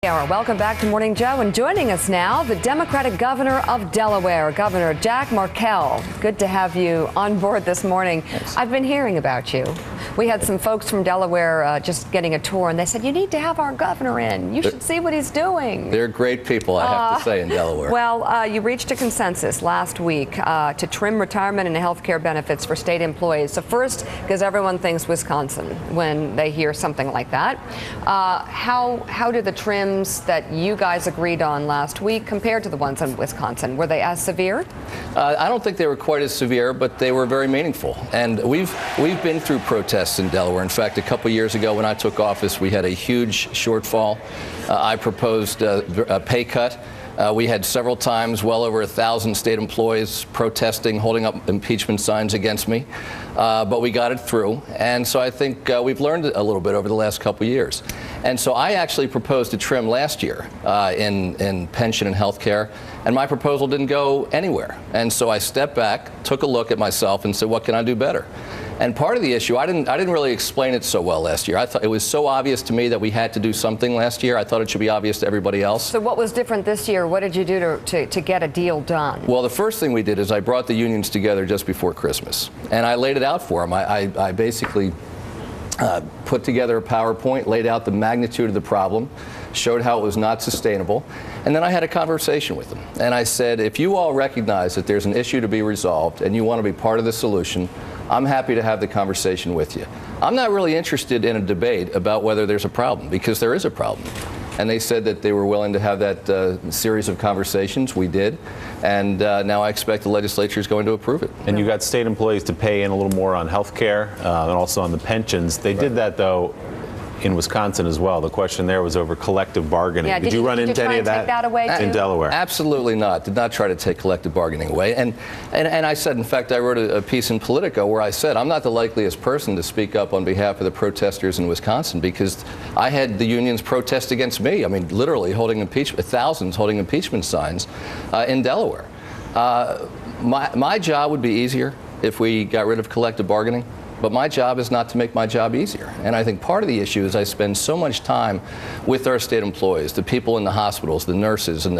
Welcome back to Morning Joe, and joining us now, the Democratic governor of Delaware, Governor Jack Markell. Good to have you on board this morning. Thanks. I've been hearing about you. We had some folks from Delaware just getting a tour, and they said, you need to have our governor in. You should see what he's doing. They're great people, I have to say, in Delaware. Well, you reached a consensus last week to trim retirement and health care benefits for state employees. So first, because everyone thinks Wisconsin when they hear something like that. How did the trims that you guys agreed on last week compare to the ones in Wisconsin? Were they as severe? I don't think they were quite as severe, but they were very meaningful. And we've been through protests in Delaware. In fact, a couple years ago when I took office, we had a huge shortfall. I proposed a pay cut. We had several times well over 1,000 state employees protesting, holding up impeachment signs against me. But we got it through. And so I think we've learned a little bit over the last couple years. And so I actually proposed a trim last year in pension and health care. And my proposal didn't go anywhere. And so I stepped back, took a look at myself and said, what can I do better? And part of the issue, I didn't really explain it so well last year. I thought it was so obvious to me that we had to do something last year. I thought it should be obvious to everybody else. So what was different this year? What did you do to get a deal done? Well, the first thing we did is I brought the unions together just before Christmas. And I laid it out for them. I basically put together a PowerPoint, laid out the magnitude of the problem, showed how it was not sustainable, and then I had a conversation with them. And I said, if you all recognize that there's an issue to be resolved and you want to be part of the solution, I'm happy to have the conversation with you. I'm not really interested in a debate about whether there's a problem, because there is a problem. And they said that they were willing to have that series of conversations. We did. And now I expect the legislature is going to approve it. And you got state employees to pay in a little more on health care and also on the pensions. They did that, though, in Wisconsin as well. The question there was over collective bargaining. Yeah, did you run into any of that away in Delaware? Absolutely not. Did not try to take collective bargaining away. And I said, in fact, I wrote a piece in Politico where I said, I'm not the likeliest person to speak up on behalf of the protesters in Wisconsin, because I had the unions protest against me. I mean, literally holding thousands holding impeachment signs in Delaware. My job would be easier if we got rid of collective bargaining. But my job is not to make my job easier. And I think part of the issue is I spend so much time with our state employees, the people in the hospitals, the nurses and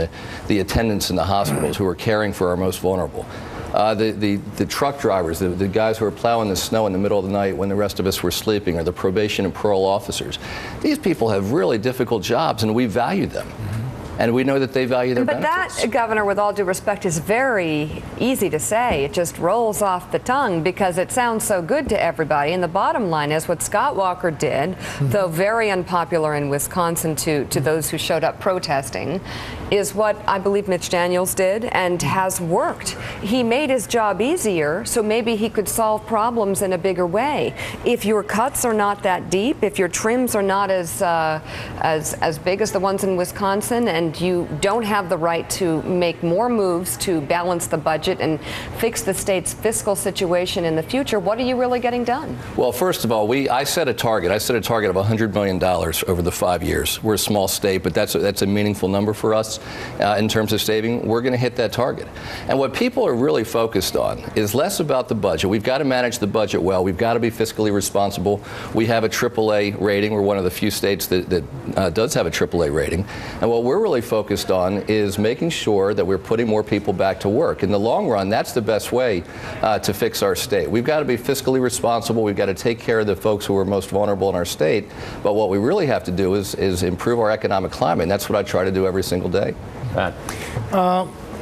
the attendants in the hospitals who are caring for our most vulnerable. The truck drivers, the guys who are plowing the snow in the middle of the night when the rest of us were sleeping, or the probation and parole officers. These people have really difficult jobs, and we value them. And we know that they value their benefits. But that, Governor, with all due respect, is very easy to say. It just rolls off the tongue because it sounds so good to everybody. And the bottom line is what Scott Walker did, though very unpopular in Wisconsin to those who showed up protesting, is what I believe Mitch Daniels did and has worked. He made his job easier, so maybe he could solve problems in a bigger way. If your cuts are not that deep, if your trims are not as big as the ones in Wisconsin, and you don't have the right to make more moves to balance the budget and fix the state's fiscal situation in the future, what are you really getting done? Well, first of all, I set a target. I set a target of $100 million over the 5 years. We're a small state, but that's a meaningful number for us in terms of saving. We're going to hit that target. And what people are really focused on is less about the budget. We've got to manage the budget well. We've got to be fiscally responsible. We have a AAA rating. We're one of the few states that does have a AAA rating. And what we're really focused on is making sure that we're putting more people back to work. In the long run, that's the best way to fix our state. We've got to be fiscally responsible. We've got to take care of the folks who are most vulnerable in our state. But what we really have to do is improve our economic climate. And that's what I try to do every single day.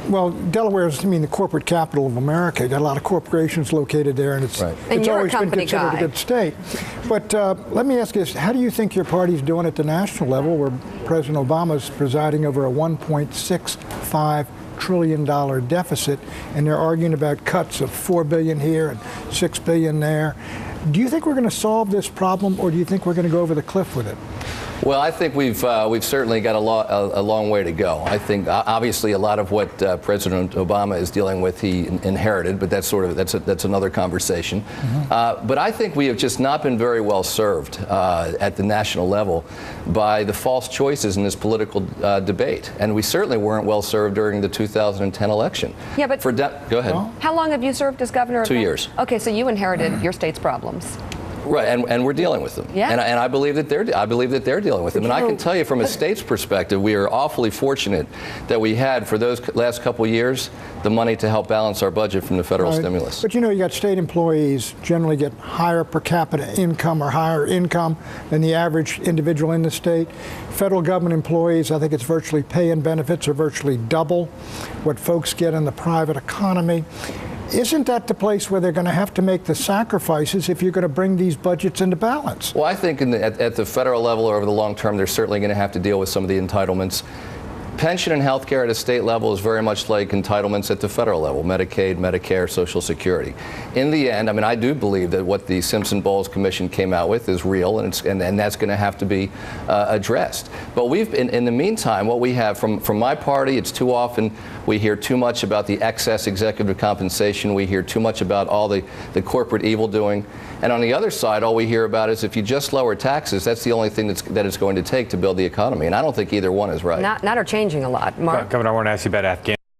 Well, Delaware is, the corporate capital of America. You got a lot of corporations located there, and it's always been considered a good state. But let me ask you this: how do you think your party's doing at the national level, where President Obama's presiding over a $1.65 trillion deficit, and they're arguing about cuts of $4 billion here and $6 billion there? Do you think we're going to solve this problem, or do you think we're going to go over the cliff with it? Well, I think we've certainly got a long way to go. I think obviously a lot of what President Obama is dealing with he inherited, but that's another conversation. But I think we have just not been very well served at the national level by the false choices in this political debate, and we certainly weren't well served during the 2010 election. Yeah, but go ahead. How long have you served as governor? 2 years. Okay, so you inherited your state's problems. Right, and we're dealing with them. Yeah. And I believe that they're dealing with them. And I can tell you from a state's perspective, we are awfully fortunate that we had, for those last couple of years, the money to help balance our budget from the federal stimulus. But you got state employees generally get higher per capita income or higher income than the average individual in the state. Federal government employees, I think it's virtually pay and benefits are virtually double what folks get in the private economy. Isn't that the place where they're going to have to make the sacrifices if you're going to bring these budgets into balance? Well, I think at the federal level or over the long term, they're certainly going to have to deal with some of the entitlements. Pension and health care at a state level is very much like entitlements at the federal level, Medicaid, Medicare, Social Security. In the end, I mean, I do believe that what the Simpson-Bowles Commission came out with is real, and that's going to have to be addressed. But in the meantime, what we have from my party, it's too often we hear too much about the excess executive compensation. We hear too much about all the corporate evil doing. And on the other side, all we hear about is if you just lower taxes, that's the only thing that it's going to take to build the economy. And I don't think either one is right. Not or changing a lot. Mark? Governor, I want to ask you about Afghanistan.